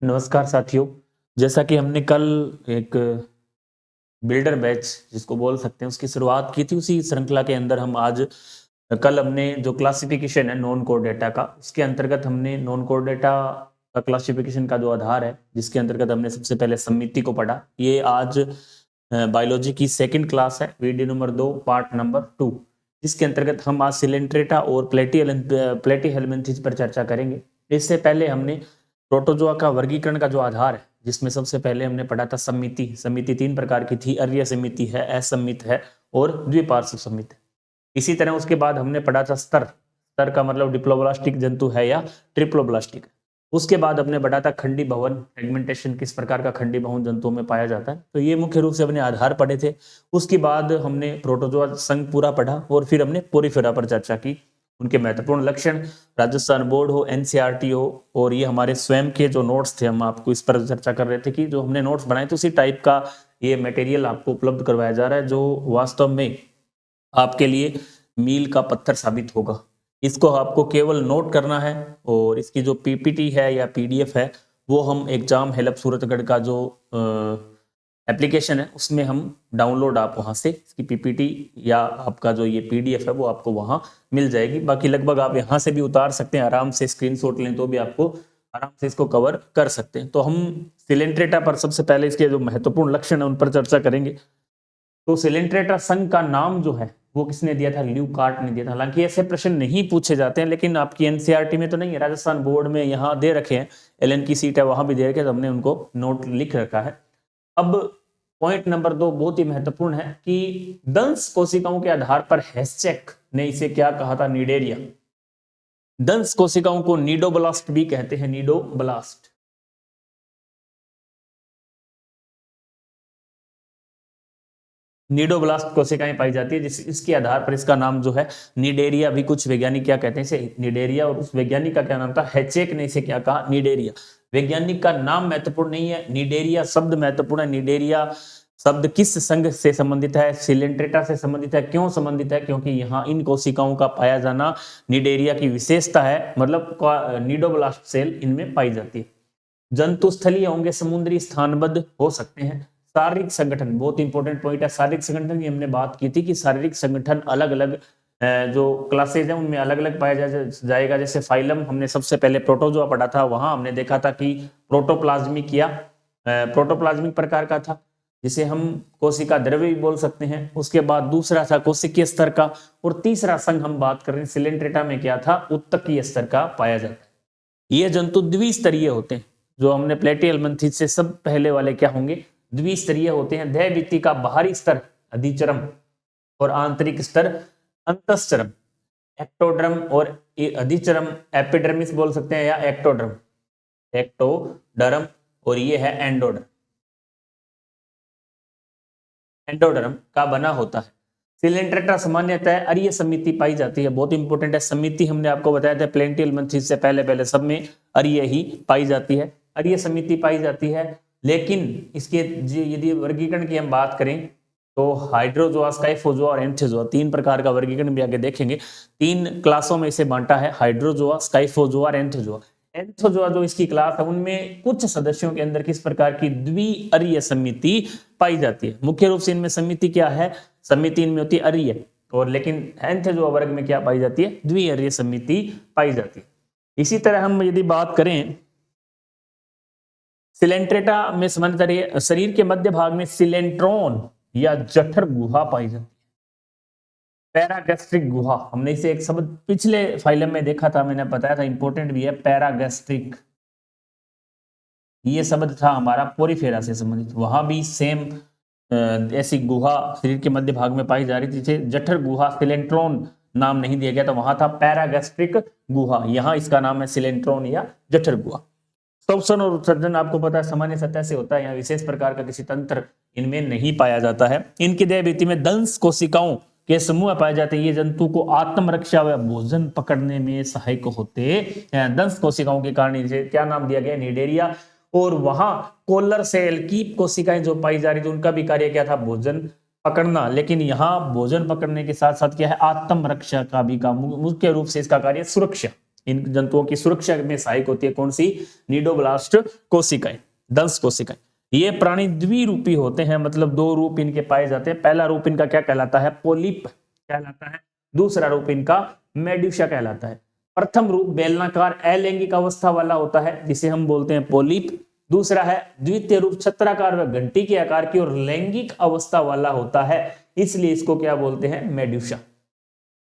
नमस्कार साथियों। जैसा कि हमने कल एक बिल्डर बैच जिसको बोल सकते हैं उसकी शुरुआत की थी, उसी श्रृंखला के अंदर हम आज कल हमने जो क्लासिफिकेशन है नॉन कोर डेटा का, उसके अंतर्गत हमने नॉन कोर डेटा का क्लासिफिकेशन का जो आधार है, जिसके अंतर्गत हमने सबसे पहले समिति को पढ़ा। ये आज बायोलॉजी की सेकंड क्लास है, वीडियो नंबर 2 पार्ट नंबर 2, जिसके अंतर्गत हम आज सिलेंट्रेटा और प्लेटीहेल्मिन्थेस पर चर्चा करेंगे। इससे पहले हमने प्रोटोजोआ का वर्गीकरण का जो आधार है, जिसमें सबसे पहले हमने पढ़ा था समिति। समिति 3 प्रकार की थी, अर्य समिति है, असमित है और द्विपार्श्व समित है। इसी तरह उसके बाद हमने पढ़ा था स्तर। स्तर का मतलब डिप्लोब्लास्टिक जंतु है या ट्रिप्लोब्लास्टिक। उसके बाद हमने पढ़ा था खंडी भवन, फ्रेगमेंटेशन किस प्रकार का खंडी भवन जंतुओं में पाया जाता है। तो ये मुख्य रूप से अपने आधार पढ़े थे। उसके बाद हमने प्रोटोजोआ संघ पूरा पढ़ा और फिर हमने पोरिफेरा पर चर्चा की, उनके महत्वपूर्ण लक्षण। राजस्थान बोर्ड हो, एनसीईआरटी हो और ये हमारे स्वयं के जो नोट्स थे, हम आपको इस पर चर्चा कर रहे थे कि जो हमने नोट्स बनाए थे उसी टाइप का ये मटेरियल आपको उपलब्ध करवाया जा रहा है, जो वास्तव में आपके लिए मील का पत्थर साबित होगा। इसको आपको केवल नोट करना है और इसकी जो पीपीटी है या पीडीएफ है वो हम एग्जाम हेल्प सूरतगढ़ का जो एप्लीकेशन है उसमें हम डाउनलोड, आप वहां से इसकी पीपीटी या आपका जो ये पीडीएफ है वो आपको वहां मिल जाएगी। बाकी लगभग आप यहाँ से भी उतार सकते हैं, आराम से स्क्रीनशॉट लें तो भी आपको आराम से इसको कवर कर सकते हैं। तो हम सिलेंट्रेटा पर सबसे पहले इसके जो महत्वपूर्ण लक्षण है उन पर चर्चा करेंगे। तो सिलेंट्रेटा संघ का नाम जो है वो किसने दिया था? ल्यूकार्ट ने दिया था। हालांकि ऐसे प्रश्न नहीं पूछे जाते हैं, लेकिन आपकी एनसीईआरटी में तो नहीं है, राजस्थान बोर्ड में यहाँ दे रखे हैं, एलएन की सीट है वहां भी दे रखे, तो हमने उनको नोट लिख रखा है। अब पॉइंट नंबर 2 बहुत ही महत्वपूर्ण है कि दंश कोशिकाओं के आधार पर हेस्चेक ने इसे क्या कहा था? निडेरिया। दंश कोशिकाओं को नीडोब्लास्ट भी कहते हैं, नीडोब्लास्ट। नीडोब्लास्ट कोशिकाएं पाई जाती है, इसके आधार पर इसका नाम जो है निडेरिया। भी कुछ वैज्ञानिक क्या कहते हैं इसे? निडेरिया। और उस वैज्ञानिक का क्या नाम था? हेचेक ने इसे क्या कहा? निडेरिया। वैज्ञानिक का नाम महत्वपूर्ण नहीं है, निडेरिया शब्द महत्वपूर्ण है। निडेरिया शब्द किस संघ से संबंधित है? सिलेंट्रेटा से संबंधित है। क्यों संबंधित है? क्योंकि यहाँ इन कोशिकाओं का पाया जाना निडेरिया की विशेषता है, मतलब नीडोब्लास्ट सेल इनमें पाई जाती है। जंतु स्थलीय होंगे, समुद्री स्थानबद्ध हो सकते हैं। शारीरिक संगठन बहुत इंपॉर्टेंट पॉइंट है। शारीरिक संगठन की हमने बात की थी कि शारीरिक संगठन अलग अलग जो क्लासेज हैं उनमें अलग अलग पाया जाएगा। जैसे फाइलम हमने सबसे पहले प्रोटोजोआ पढ़ा था, वहां हमने देखा था कि प्रोटोप्लाज्मिक या प्रोटोप्लाज्मिक प्रकार का था, जिसे हम कोशिका द्रव्य भी बोल सकते हैं। उसके बाद दूसरा था कोशिकीय स्तर का, और तीसरा संघ हम बात कर रहे हैं सिलेंट्रेटा में क्या था? उत्तकीय स्तर का पाया जाता है। ये जंतु द्विस्तरीय होते हैं। जो हमने प्लेटीहेल्मिन्थेस से सब पहले वाले क्या होंगे? द्विस्तरीय होते हैं। द्वैवित्ती का बाहरी स्तर अधिचरम और आंतरिक स्तर अंतःचरम। एक्टोडर्म और अधिचरम एपिडर्मिस बोल सकते हैं या एक्टोडर्म, एक्टोडर्म, और ये है एंडोडर्म। एंडोडर्म का बना होता है। सिलेंट्रेटा सामान्यतः अर्य समिति पाई जाती है। बहुत इंपॉर्टेंट है समिति, हमने आपको बताया था प्लेटीहेल्मिन्थेस से पहले सब में अर्य ही पाई जाती है, अर्य समिति पाई जाती है। लेकिन इसके यदि वर्गीकरण की हम बात करें तो हाइड्रोजोआ, स्काइफोजोआ और एंथोजोआ, 3 प्रकार का वर्गीकरण भी आगे देखेंगे। 3 क्लासों में इसे बांटा है, हाइड्रोजोआ, स्काइफोजोआ और एंथोजोआ। एंथोजोआ जो इसकी क्लास है उनमें कुछ सदस्यों के अंदर किस प्रकार की द्विअरीय समिति पाई जाती है। मुख्य रूप से इनमें समिति क्या है? समिति इनमें होती है अरीय, और लेकिन एंथोजोआ वर्ग में क्या पाई जाती है? द्विअरीय समिति पाई जाती है। इसी तरह हम यदि बात करें सिलेंट्रेटा में सामान्यतः शरीर के मध्य भाग में सिलेंट्रॉन या जठर गुहा पाई जाती है। पैरागैस्ट्रिक गुहा, हमने इसे एक शब्द पिछले फाइलम में देखा था, मैंने बताया था, इंपॉर्टेंट भी है, पैरागैस्ट्रिक। ये शब्द था हमारा पोरिफेरा से संबंधित। वहां भी सेम ऐसी गुहा शरीर के मध्य भाग में पाई जा रही थी, जिसे जठर गुहा, सिलेंट्रॉन नाम नहीं दिया गया था, वहां था पैरागैस्ट्रिक गुहा। यहाँ इसका नाम है सिलेंट्रॉन या जठर गुहा। श्वसन और उत्सर्जन आपको पता है सामान्य सतह से होता है, यहाँ विशेष प्रकार का किसी तंत्र इनमें नहीं पाया जाता है। इनकी देहभित्ति में दंश कोशिकाओं के समूह पाए जाते हैं। ये जंतु को आत्मरक्षा व भोजन पकड़ने में सहायक होते हैं। दंश कोशिकाओं के कारण इसे क्या नाम दिया गया? निडेरिया। और वहां कोलर सेल की कोशिकाएं जो पाई जा रही थी उनका भी कार्य क्या था? भोजन पकड़ना। लेकिन यहाँ भोजन पकड़ने के साथ साथ क्या है? आत्मरक्षा का भी काम, मुख्य रूप से इसका कार्य सुरक्षा, इन जंतुओं की सुरक्षा में सहायक होती है कौन सी? निडोब्लास्ट कोशिकाएं, दंश कोशिकाएं। ये प्राणी द्विरूपी होते हैं, मतलब दो रूप इनके पाए जाते हैं। पहला रूप इनका क्या कहलाता है? पोलिप कहलाता है। दूसरा रूप इनका मेड्यूसा कहलाता है। प्रथम रूप बेलनाकार अलैंगिक अवस्था वाला होता है जिसे हम बोलते हैं पोलिप। दूसरा है द्वितीय रूप छत्राकार व घंटी के आकार की और लैंगिक अवस्था वाला होता है, इसलिए इसको क्या बोलते हैं? मेड्यूसा।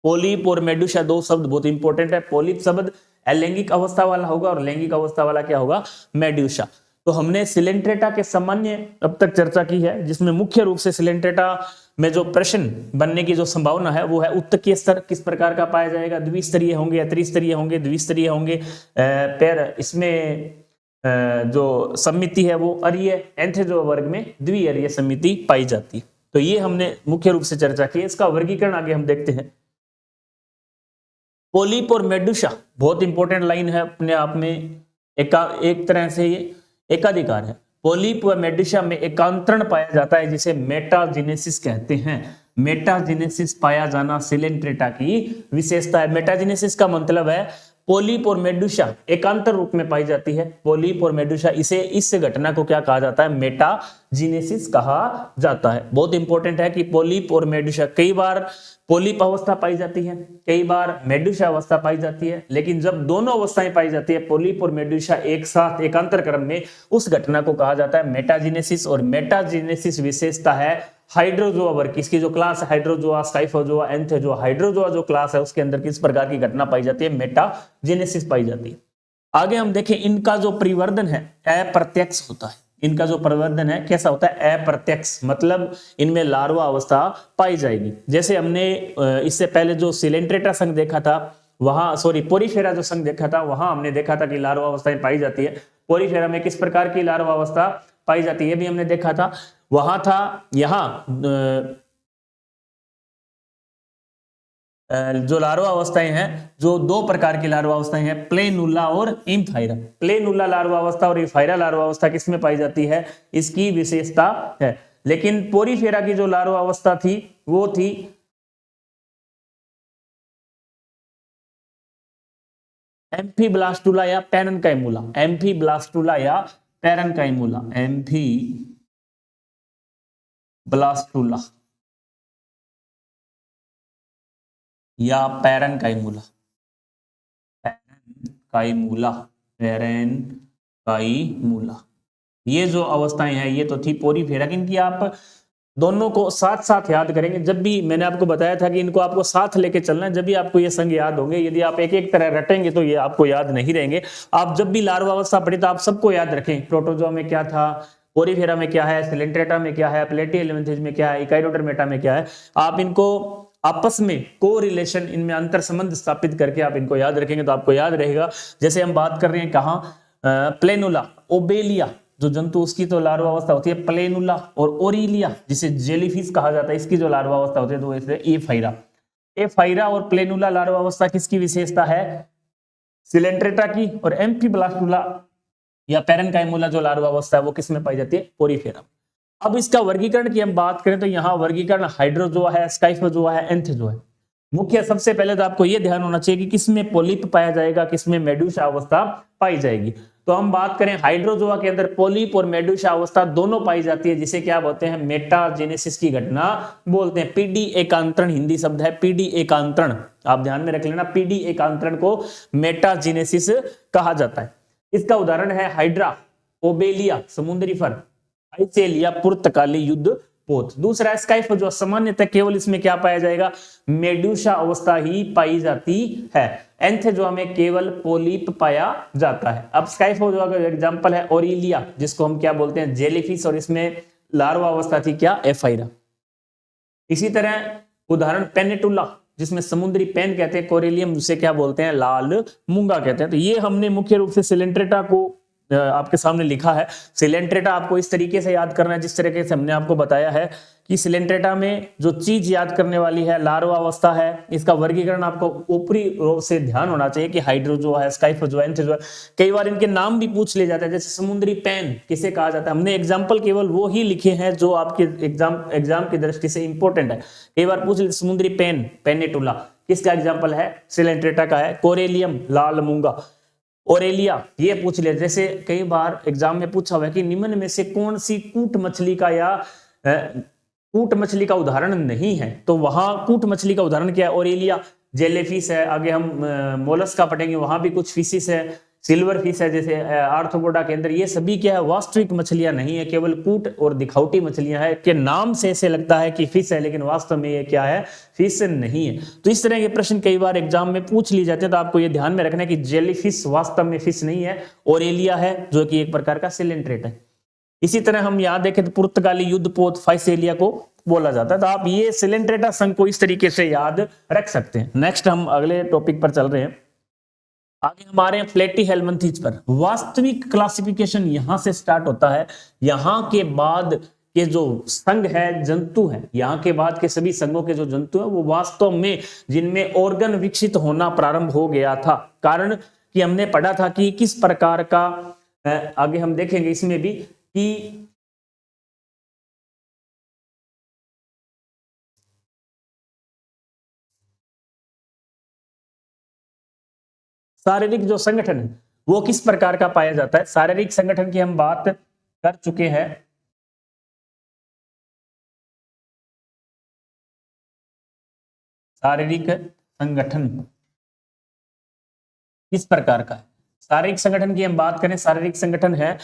पोलिप और मेड्यूसा दो शब्द बहुत इंपॉर्टेंट है। पोलिप शब्द अलैंगिक अवस्था वाला होगा और लैंगिक अवस्था वाला क्या होगा? मेड्यूसा। तो हमने सिलेंट्रेटा के सामान्य अब तक चर्चा की है, जिसमें मुख्य रूप से सिलेंट्रेटा में जो प्रश्न बनने की जो संभावना है वो है उत्तकीय स्तर किस प्रकार का पाया जाएगा? द्विस्तरीय होंगे या त्रिस्तरीय होंगे? द्विस्तरीय होंगे। पैर इसमें जो समिति है वो अरीय, एंथेजो वर्ग में द्विअरीय समिति पाई जाती है। तो ये हमने मुख्य रूप से चर्चा की। इसका वर्गीकरण आगे हम देखते हैं। पोलिप और मेडुसा बहुत इंपॉर्टेंट लाइन है अपने आप में, एक तरह से ये एकाधिकार है। पोलिप व मेडुसा में एकांतरण पाया जाता है जिसे मेटाजेनेसिस कहते हैं। मेटाजेनेसिस पाया जाना सिलेंट्रेटा की विशेषता है। मेटाजेनेसिस का मतलब है पोलिप और मेडुसा एकांतर रूप में पाई जाती है। पोलिप और मेडुसा, इसे इस घटना को क्या कहा जाता है? मेटाजेनेसिस कहा जाता है। बहुत इंपॉर्टेंट है कि पोलिप और मेडुसा, कई बार पोलिप अवस्था पाई जाती है, कई बार मेडुसा अवस्था पाई जाती है, लेकिन जब दोनों अवस्थाएं पाई जाती है पोलिप और मेडुसा एक साथ एकांतर क्रम में, उस घटना को कहा जाता है मेटाजेनेसिस। और मेटाजेनेसिस विशेषता है हाइड्रोजोआ वर्ग। इसकी जो क्लास है हाइड्रोजोआ, स्काइफोजोआ, एंथोजोआ, हाइड्रोजोआ जो क्लास है उसके अंदर किस प्रकार की घटना पाई जाती है? मेटाजेनेसिस पाई जाती है। आगे हम देखें, इनका जो परिवर्धन है अप्रत्यक्ष होता है। इनका जो परिवर्धन है कैसा होता है? अप्रत्यक्ष, मतलब इनमें लार्वा अवस्था पाई जाएगी। जैसे हमने इससे पहले जो सिलेंट्रेटा संघ देखा था वहां, पोरीफेरा जो संघ देखा था वहां हमने देखा था कि लार्वा अवस्थाएं पाई जाती है। पोरीफेरा में किस प्रकार की लार्वा अवस्था पाई जाती है भी हमने देखा था। वहां था, यहां जो लार्वा अवस्थाएं हैं, जो दो प्रकार की लार्वा अवस्थाएं हैं, प्लेनुला और इम्फाइरा। प्लेनुला लार्वा अवस्था और इम्फाइरा लार्वा अवस्था किसमें पाई जाती है? इसकी विशेषता है। लेकिन पोरीफेरा की जो लार्वा अवस्था थी वो थी एम्फीब्लास्टुला या पैरेन्काइमुला। एम्फीब्लास्टुला या पैरेन्काइमुला, एम्फीब्लास्टुला या पैरेन्काइमुला, पैरेन्काइमुला, ये जो अवस्थाएं हैं ये तो थी पोरीफेरा। इनकी आप दोनों को साथ साथ याद करेंगे। जब भी मैंने आपको बताया था कि इनको आपको साथ लेके चलना है, जब भी आपको ये संघ याद होंगे। यदि आप एक एक तरह रटेंगे तो ये आपको याद नहीं रहेंगे। आप जब भी लार्वा अवस्था पढ़ी तो आप सबको याद रखें। प्रोटोजोआ में क्या था, पोरीफेरा में क्या है, सिलेंट्रेटा में क्या है, प्लेटिहेल्मिन्थेस में क्या है, इकाइडोडर्मेटा में क्या है। आप इनको आपस में कोरिलेशन, इनमें अंतर संबंध स्थापित करके आप इनको याद रखेंगे तो आपको याद रहेगा। जैसे हम बात कर रहे हैं कहाँ, प्लेनुला, ओबेलिया जो जंतु, उसकी तो लार्वा अवस्था होती है प्लेनुला, और ओरिलिया जिसे जेलीफिश कहा जाता है, इसकी जो लार्वा अवस्था होती है तो इसलिए एफाइरा। एफाइरा और प्लेनुला लार्वा अवस्था किसकी विशेषता है? सिलेंट्रेटा की। और एम्फीब्लास्टुला या पैरेन्काइमुला जो लार्वा अवस्था है वो किसमें पाई जाती है? पोरीफेरा। अब इसका वर्गीकरण की हम बात करें तो यहाँ वर्गीकरण हाइड्रोजोआ है, स्काइफोजोआ है, एंथोजोआ है। मुख्य सबसे पहले तो आपको यह ध्यान होना चाहिए कि किसमें पोलिप पाया जाएगा, किसमें मेडुसा अवस्था पाई जाएगी। तो हम बात करें हाइड्रोजोआ के अंदर पोलिप और मेडुसा अवस्था दोनों पाई जाती है, जिसे क्या बोलते हैं? मेटाजेनेसिस की घटना बोलते हैं। पीडी एकांतरण हिंदी शब्द है, पीडी एकांतरण, आप ध्यान में रख लेना। पीडी एकांतरण को मेटाजेनेसिस कहा जाता है। इसका उदाहरण है हाइड्रा, ओबेलिया समुद्री फर, आइसेलिया पुर्तकाली युद्ध पोत। दूसरा स्काइफोजोआ, सामान्यतः केवल इसमें क्या पाया जाएगा? मेडुसा अवस्था ही पाई जाती है। एंथोजोआ में केवल पोलिप पाया जाता है। अब स्काइफोजोआ का एग्जांपल है ओरिलिया, जिसको हम क्या बोलते हैं? जेलीफिश, और इसमें लार्वा अवस्था थी क्या? एफाइरा। इसी तरह उदाहरण पेनेटुला, जिसमें समुद्री पेन कहते हैं, कोरेलियम जिसे क्या बोलते हैं? लाल मूंगा कहते हैं। तो ये हमने मुख्य रूप से सिलेंट्रेटा को आपके सामने लिखा है। सिलेंट्रेटा आपको इस तरीके से याद करना है जिस तरीके से हमने आपको बताया है कि सिलेंट्रेटा में जो चीज याद करने वाली है लार्वा अवस्था है। इसका वर्गीकरण आपको ऊपरी रूप से ध्यान होना चाहिए कि हाइड्रोजोआ है, स्काइफोजोआ, एंथोजोआ। कई बार इनके नाम भी पूछ ले जाते हैं, जैसे समुद्री पेन किसे कहा जाता है। हमने एग्जाम्पल केवल वो ही लिखे हैं जो आपके एग्जाम की दृष्टि से इंपॉर्टेंट है। कई बार पूछ ले, समुद्री पेन, पेनेटुला किसका एग्जाम्पल है? सिलेंट्रेटा का है। कोरेलियम लाल मूंगा। ओरेलिया ये पूछ ले, जैसे कई बार एग्जाम में पूछा हुआ है कि निम्न में से कौन सी कूट मछली का या कूट मछली का उदाहरण नहीं है, तो वहां कूट मछली का उदाहरण क्या है? ओरेलिया। जेलीफिश है, आगे हम मोलस्क का पढ़ेंगे, वहां भी कुछ फिशिस है, सिल्वर फिश है जैसे आर्थ्रोपोडा के अंदर। ये सभी क्या है? वास्तविक मछलियां नहीं है, केवल कूट और दिखावटी मछलियां है। के नाम से ऐसे लगता है कि फिश है, लेकिन वास्तव में ये क्या है? फिश नहीं है। तो इस तरह के प्रश्न कई बार एग्जाम में पूछ लिए जाते हैं, तो आपको ये ध्यान में रखना है कि जेलीफिश वास्तव में फिश नहीं है, ओरेलिया है जो कि एक प्रकार का सिलेंट्रेट है। इसी तरह हम यहाँ देखें तो पुर्तगाली युद्धपोत फाइसेलिया को बोला जाता है। तो आप ये सिलेंट्रेटा संघ को इस तरीके से याद रख सकते हैं। नेक्स्ट हम अगले टॉपिक पर चल रहे हैं। आगे हमारे प्लेटीहेल्मिंथेस पर वास्तविक क्लासिफिकेशन यहां से स्टार्ट होता है। यहां के बाद के जो संघ है, जंतु है, यहाँ के बाद के सभी संघों के जो जंतु है वो वास्तव में जिनमें ऑर्गन विकसित होना प्रारंभ हो गया था। कारण कि हमने पढ़ा था कि किस प्रकार का, आगे हम देखेंगे इसमें भी कि शारीरिक जो संगठन है वो किस प्रकार का पाया जाता है। शारीरिक संगठन की हम बात कर चुके हैं। शारीरिक संगठन किस प्रकार का है? शारीरिक संगठन की हम बात करें, शारीरिक संगठन है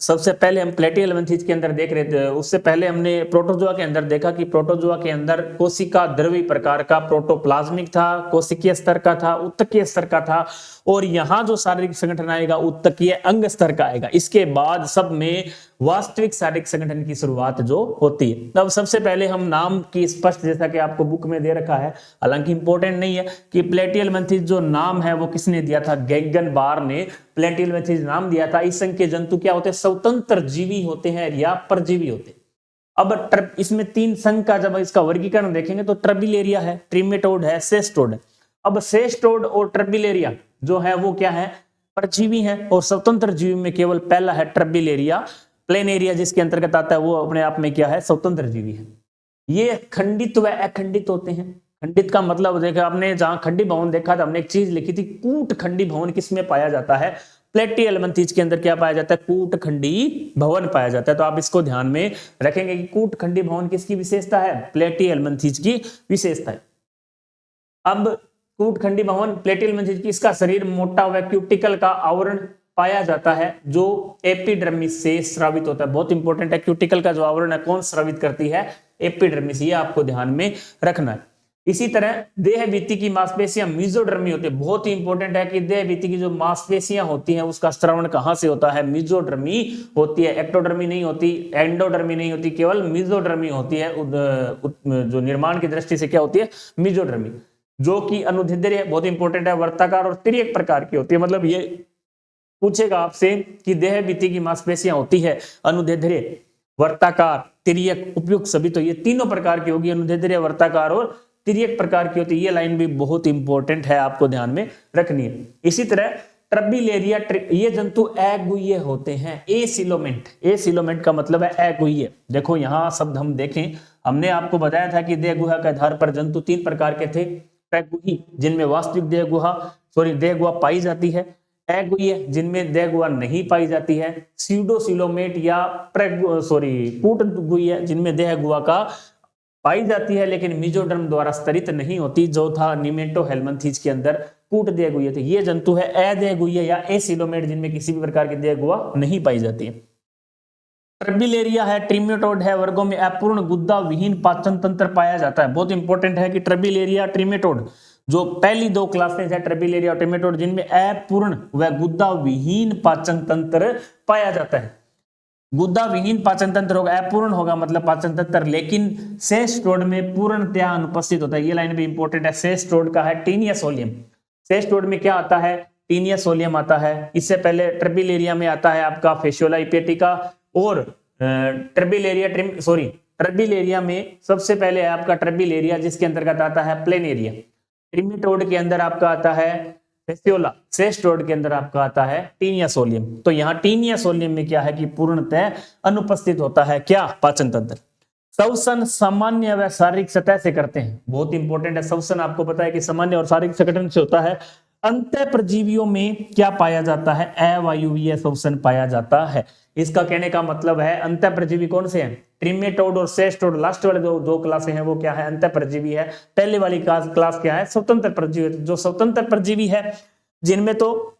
सबसे पहले हम प्लेटीहेल्मिंथेस के अंदर देख रहे थे। उससे पहले हमने प्रोटोजोआ के अंदर देखा कि प्रोटोजोआ के अंदर कोशिका द्रवी प्रकार का प्रोटोप्लाज्मिक था, कोशिकीय स्तर का था, उत्तकीय स्तर का था, और यहाँ जो शारीरिक संगठन आएगा उत्तकीय अंग स्तर का आएगा। इसके बाद सब में वास्तविक शारीरिक संगठन की शुरुआत जो होती है। अब सबसे पहले हम नाम की स्पष्ट, जैसा कि आपको बुक में दे रखा है, हालांकि इंपॉर्टेंट नहीं है, कि प्लेटीहेल्मिंथेस जो नाम है वो किसने दिया था? गेगन बार ने प्लेटीहेल्मिंथेस नाम दिया था। इस संघ के जंतु क्या होते हैं? स्वतंत्र जीवी होते हैं या परजीवी होते हैं। अब इसमें तीन संघ का जब इसका वर्गीकरण देखेंगे तो ट्रबिलेरिया है, ट्रिमेटोड है, सेस्टोड है। अब सेस्टोड और ट्रबिलेरिया जो है वो क्या है? परजीवी है। और स्वतंत्र जीवी में केवल पहला है ट्रबिलेरिया। प्लेनेरिया जिसके अंतर्गत आता है वो अपने आप में क्या है? स्वतंत्र जीवी है। ये खंडित व अखंडित होते हैं। खंडित का मतलब देखा आपने, जहां खंडी भवन देखा था, हमने एक चीज लिखी थी, कूट खंडी भवन किसमें पाया जाता है? प्लेटीहेल्मिंथेस के अंदर क्या पाया जाता है? कूट खंडी भवन पाया जाता है। तो आप इसको ध्यान में रखेंगे कि कूट खंडी भवन किसकी विशेषता है? प्लेटीहेल्मिंथेस की विशेषता है। अब कूट खंडी भवन प्लेटीहेल्मिंथेस की, इसका शरीर मोटा व क्यूटिकल का आवरण पाया जाता है जो एपिडर्मिस से स्रावित होता है। बहुत इंपॉर्टेंट है, क्यूटिकल का जो आवरण है कौन स्रावित करती है? एपिडर्मिस। ये आपको ध्यान में रखना है। इसी तरह देह भित्ति की मांसपेशियां मेसोडर्मी होती है। बहुत ही इंपॉर्टेंट है कि देह भित्ति की जो मांसपेशियां होती हैं उसका स्रावण कहां से होता है? मेसोडर्मी होती है, एक्टोडर्मी नहीं होती, एंडोडर्मी नहीं होती, केवल मेसोडर्मी होती है। जो निर्माण की दृष्टि से क्या होती है? मेसोडर्मी, जो कि अनुदैर्ध्य बहुत इंपॉर्टेंट है, वर्ताकार और तिर्यक प्रकार की होती है। मतलब ये पूछेगा आपसे कि देह भित्ति की मांसपेशियां होती है अनुदैर्ध्य, वर्ताकार, तिर्यक, उपयुक्त सभी, तो ये तीनों प्रकार की होगी, अनुदैर्ध्य, वर्ताकार और तिर्यक प्रकार की होती है। ये लाइन भी बहुत इंपॉर्टेंट है, आपको ध्यान में रखनी है। इसी तरह ट्रबिलेरिया, ये जंतु अगुह्य होते हैं। एसिलोमेंट का मतलब है अगुह्य। देखो यहाँ शब्द हम देखें, हमने आपको बताया था कि देह गुहा के आधार पर जंतु तीन प्रकार के थे। प्रगुही जिनमें वास्तविक देह गुहा पाई जाती है, अगुह्य जिनमें देह गुहा नहीं पाई जाती है, स्यूडोसिलोमेट या कूटगुह्य जिनमें देह गुहा का पाई जाती है लेकिन मेसोडर्म द्वारा स्तरित नहीं होती, जो था निमेटोहेल्मिंथेस के अंदर कूट देह गुह्य थे। ये जंतु है अदेहगुह्य या एसिलोमेट जिनमें किसी भी प्रकार की देह गुहा नहीं पाई जाती है। ट्रबिलेरिया है, ट्रिमेटोड है, वर्गों में अपूर्ण गुद्दा विहीन पाचन तंत्र पाया जाता है। बहुत इंपॉर्टेंट है कि ट्रबिलेरिया, ट्रिमेटोड जो पहली दो क्लासेस है ट्रबिलेरिया और ट्रिमेटोड, जिनमें अपूर्ण व गुद्दा विहीन पाचन तंत्र पाया जाता है। गुद्दा विहीन पाचन तंत्र होगा, अपूर्ण होगा मतलब पाचन तंत्र, लेकिन सेस्टोड में पूर्णतया अनुपस्थित होता है। ये लाइन भी इंपॉर्टेंट है। सेस्टोड का है टीनिया सोलियम। सेस्टोड में क्या आता है? टीनिया सोलियम आता है। इससे पहले ट्रबिलेरिया में आता है आपका फेशियोला इपेटिका, और ट्रबिलेरिया में सबसे पहले है आपका ट्रबिलेरिया जिसके अंतर्गत आता है प्लेनेरिया। ट्रिमेटोड के अंदर आपका आता है फेसियोला, सेस्टोड के अंदर आपका आता है टीनिया सोलियम। तो यहाँ टीनिया सोलियम में क्या है कि पूर्णतः अनुपस्थित होता है क्या? पाचन तंत्र। श्वसन सामान्य व शारीरिक सतह से करते हैं, बहुत इंपॉर्टेंट है। श्वसन आपको पता है कि सामान्य और शारीरिक संगठन से होता है। अंतः परजीवियों में क्या पाया जाता है? अवायवीय श्वसन पाया जाता है। इसका कहने का मतलब है अंतः परजीवी कौन से हैं? ट्रिमेटोड और सेस्टोड, लास्ट वाले दो क्लासें हैं वो क्या है? अंतः परजीवी है। पहले वाली क्लास क्या है? स्वतंत्र परजीवी। जो स्वतंत्र परजीवी है जिनमें तो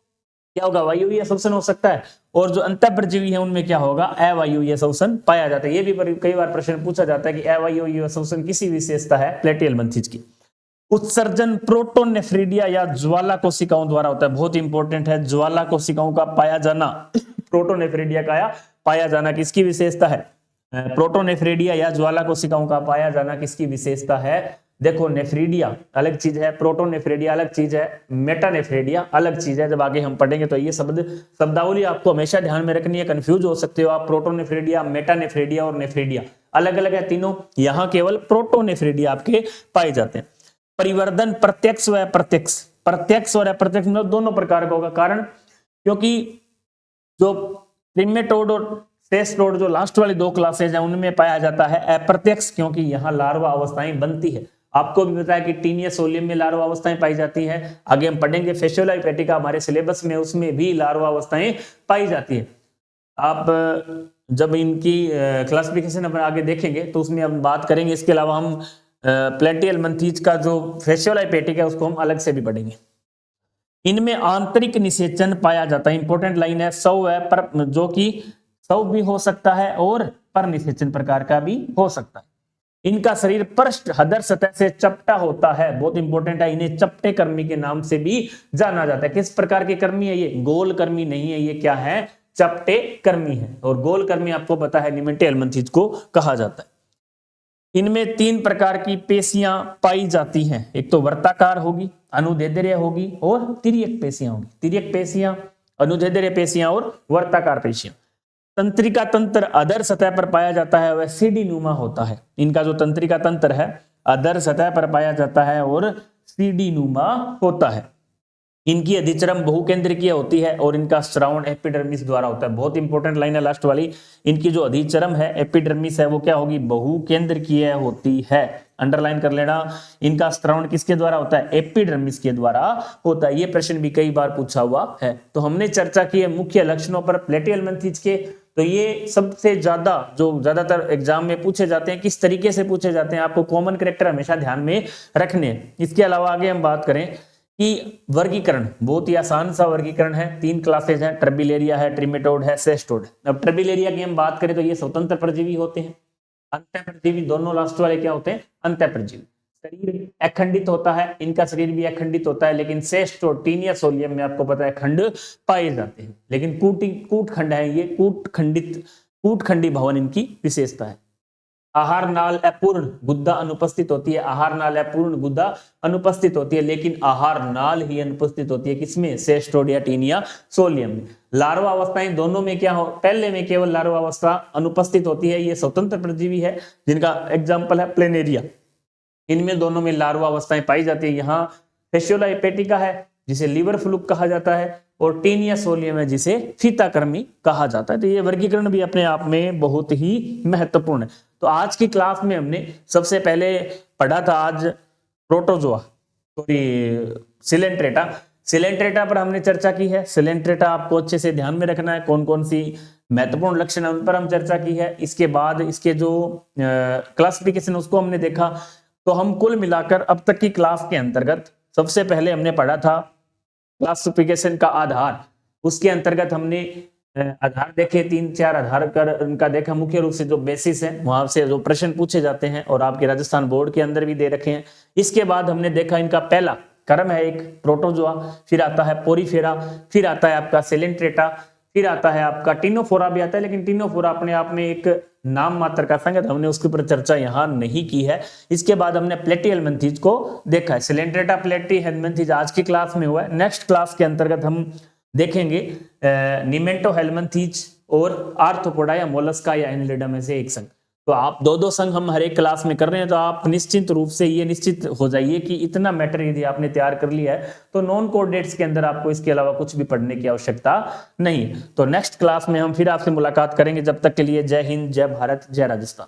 क्या होगा? वायवीय श्वसन हो सकता है, और जो अंतः परजीवी है उनमें क्या होगा? अवायवीय श्वसन पाया जाता है। ये भी कई बार प्रश्न पूछा जाता है कि अवायवीय श्वसन किसी विशेषता है प्लेटियल मंथीज की। उत्सर्जन प्रोटोनेफ्रिडिया या ज्वाला कोशिकाओं द्वारा होता है, बहुत इंपॉर्टेंट है। ज्वाला कोशिकाओं का पाया जाना, प्रोटोनेफ्रिडिया का पाया जाना किसकी विशेषता है? प्रोटोनेफ्रिडिया या ज्वाला कोशिकाओं का पाया जाना किसकी विशेषता है? देखो, नेफ्रिडिया अलग चीज है, प्रोटोनेफ्रिडिया अलग चीज है, मेटानेफ्रिडिया अलग चीज है। जब आगे हम पढ़ेंगे तो ये शब्दावली आपको हमेशा ध्यान में रखनी है, कंफ्यूज हो सकते हो आप। प्रोटोनेफ्रिडिया, मेटानेफ्रिडिया और नेफ्रिडिया अलग अलग है तीनों, यहाँ केवल प्रोटोनेफ्रिडिया आपके पाए जाते हैं। परिवर्धन प्रत्यक्ष व अप्रत्यक्ष, प्रत्यक्ष और अप्रत्यक्ष मतलब दोनों प्रकार का होगा। कारण क्योंकि जो ट्रिमेटोड और सेस्टोड जो लास्ट वाली दो क्लासेज हैं उनमें पाया जाता है अप्रत्यक्ष, क्योंकि यहाँ लार्वा अवस्थाएं बनती है। आपको भी पता है कि टीनिया सोलियम में लार्वा अवस्थाएं पाई जाती हैं। आगे हम पढ़ेंगे फेशियोला हेपेटिका हमारे सिलेबस में, उसमें भी लार्वा अवस्थाएं पाई जाती है। आप जब इनकी क्लासिफिकेशन अपन आगे देखेंगे तो उसमें हम बात करेंगे। इसके अलावा हम प्लेटियल मंथीज का जो फेशियोला हेपेटिका है उसको हम अलग से भी पढ़ेंगे। इनमें आंतरिक निषेचन पाया जाता है, इंपॉर्टेंट लाइन है। सौ है पर, जो कि सौ भी हो सकता है और पर निषेचन प्रकार का भी हो सकता है। इनका शरीर पृष्ठ हदर सतह से चपटा होता है, बहुत इंपॉर्टेंट है। इन्हें चपटे कर्मी के नाम से भी जाना जाता है। किस प्रकार के कर्मी है ये? गोल कर्मी नहीं है, ये क्या है? चपटे कर्मी है। और गोल कर्मी आपको पता है निमेटे एलमंथीज को कहा जाता है। इनमें तीन प्रकार की पेशियां पाई जाती हैं, एक तो वर्ताकार होगी, अनुदैर्ध्य होगी और तिर्यक पेशियां होगी। तिर्यक पेशियां, अनुदैर्ध्य पेशियां और वर्ताकार पेशियां। तंत्रिका तंत्र अधर सतह पर पाया जाता है, वह सीढ़ी नुमा होता है। इनका जो तंत्रिका तंत्र है अधर सतह पर पाया जाता है और सीढ़ी नुमा होता है। इनकी अधिचरम बहुकेंद्रिकीय होती है और इनका श्रावण एपिडर्मिस द्वारा होता है। बहुत इंपॉर्टेंट लाइन है लास्ट वाली। इनकी जो अधिचरम है एपिडर्मिस है वो क्या होगी? बहुकेंद्रिकीय होती है, अंडरलाइन कर लेना। इनका श्रावण किसके द्वारा होता है? एपिडर्मिस के द्वारा होता है। ये प्रश्न भी कई बार पूछा हुआ है। तो हमने चर्चा की है मुख्य लक्षणों पर प्लेटियल मंथीज के। तो ये सबसे ज्यादा जो ज्यादातर एग्जाम में पूछे जाते हैं, किस तरीके से पूछे जाते हैं, आपको कॉमन कैरेक्टर हमेशा ध्यान में रखने। इसके अलावा आगे हम बात करें कि वर्गीकरण, बहुत ही आसान सा वर्गीकरण है। तीन क्लासेज हैं, ट्रबिलेरिया है, ट्रिमेटोड है, सेस्टोड। अब ट्रबिलेरिया की हम बात करें तो ये स्वतंत्र परजीवी होते हैं। अंतः परजीवी दोनों लास्ट वाले क्या होते हैं? अंतः परजीवी। शरीर अखंडित होता है, इनका शरीर भी अखंडित होता है, लेकिन सेस्टोड टीनिया सोलियम में आपको पता है खंड पाए जाते हैं। लेकिन कूट खंड है ये, कूटखंडी भवन इनकी विशेषता है। आहार नाल अपूर्ण गुद्दा अनुपस्थित होती है, आहार नाल अपूर्ण गुद्दा अनुपस्थित होती है, लेकिन आहार नाल ही अनुपस्थित होती है किसमें? सेस्टोड या टीनिया सोलियम में। लार्वा अवस्थाएं दोनों में क्या हो? पहले में केवल लार्वा अवस्था अनुपस्थित होती है, ये स्वतंत्र परजीवी है जिनका एग्जाम्पल है प्लेनेरिया। इनमें दोनों में लार्वा अवस्थाएं पाई जाती है। यहाँ फेशियोला हेपेटिका है जिसे लीवर फ्लूक कहा जाता है, और टीनिया सोलियम है जिसे फीताकृमि कहा जाता है। तो ये वर्गीकरण भी अपने आप में बहुत ही महत्वपूर्ण है। तो आज की क्लास में हमने सबसे पहले पढ़ा था आज प्रोटोजोआ, सिलेंट्रेटा। सिलेंट्रेटा पर हमने चर्चा की है। सिलेंट्रेटा आपको अच्छे से ध्यान में रखना है, कौन कौन सी महत्वपूर्ण लक्षण है उन पर हम चर्चा की है। इसके बाद इसके जो क्लासिफिकेशन उसको हमने देखा। तो हम कुल मिलाकर अब तक की क्लास के अंतर्गत सबसे पहले हमने पढ़ा था क्लासिफिकेशन का आधार। उसके अंतर्गत हमने आधार देखे, 3-4 आधार कर उनका देखा। मुख्य रूप से जो बेसिस है वहां से जो प्रश्न पूछे जाते हैं और आपके राजस्थान बोर्ड के अंदर भी दे रखे हैं। इसके बाद हमने देखा इनका पहला क्रम है एक प्रोटोजोआ, फिर आता है पोरीफेरा, फिर आता है आपका सिलेंट्रेटा, फिर आता है आपका टीनोफोरा भी आता है। लेकिन टीनोफोरा अपने आप में एक नाम मात्र का संगत, हमने उसके ऊपर चर्चा यहाँ नहीं की है। इसके बाद हमने प्लेटियल मंथीज को देखा है। सिलेंट्रेटा प्लेटियल मंथीज आज की क्लास में हुआ है। नेक्स्ट क्लास के अंतर्गत हम देखेंगे निमेंटो हेलमंथीज और आर्थ्रोपोडा या मोलस्का या एनिलिडा में से एक संघ। तो आप दो संघ हम हर एक क्लास में कर रहे हैं। तो आप निश्चित रूप से ये निश्चित हो जाइए कि इतना मैटर यदि आपने तैयार कर लिया है तो नॉन कोऑर्डिनेट्स के अंदर आपको इसके अलावा कुछ भी पढ़ने की आवश्यकता नहीं। तो नेक्स्ट क्लास में हम फिर आपसे मुलाकात करेंगे। जब तक के लिए जय हिंद, जय भारत, जय राजस्थान।